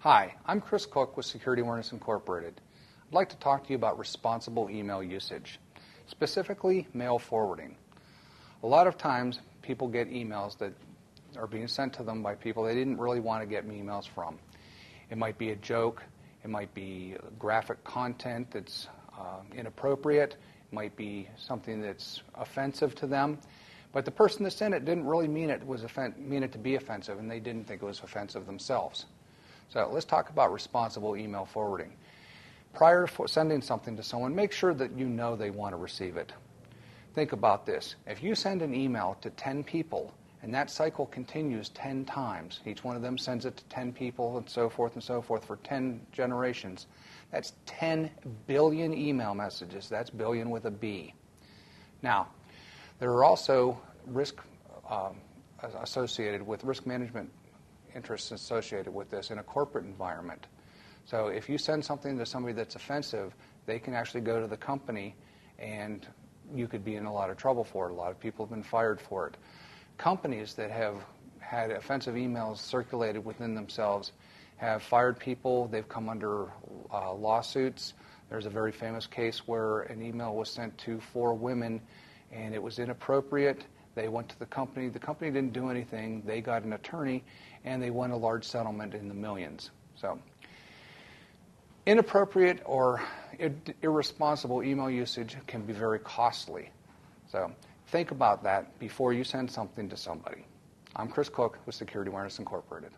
Hi, I'm Chris Cook with Security Awareness Incorporated. I'd like to talk to you about responsible email usage, specifically mail forwarding. A lot of times people get emails that are being sent to them by people they didn't really want to get emails from. It might be a joke, it might be graphic content that's inappropriate, it might be something that's offensive to them, but the person that sent it didn't really mean it to be offensive, and they didn't think it was offensive themselves. So let's talk about responsible email forwarding. Prior to sending something to someone, make sure that you know they want to receive it. Think about this. If you send an email to 10 people, and that cycle continues 10 times, each one of them sends it to 10 people and so forth for 10 generations, that's 10 billion email messages. That's billion with a B. Now, there are also risk associated with risk management interests associated with this in a corporate environment. So if you send something to somebody that's offensive, they can actually go to the company and you could be in a lot of trouble for it. A lot of people have been fired for it. Companies that have had offensive emails circulated within themselves have fired people. They've come under lawsuits. There's a very famous case where an email was sent to 4 women and it was inappropriate. They went to the company. The company didn't do anything. They got an attorney, and they won a large settlement in the millions. So, inappropriate or irresponsible email usage can be very costly. So, think about that before you send something to somebody. I'm Chris Cook with Security Awareness Incorporated.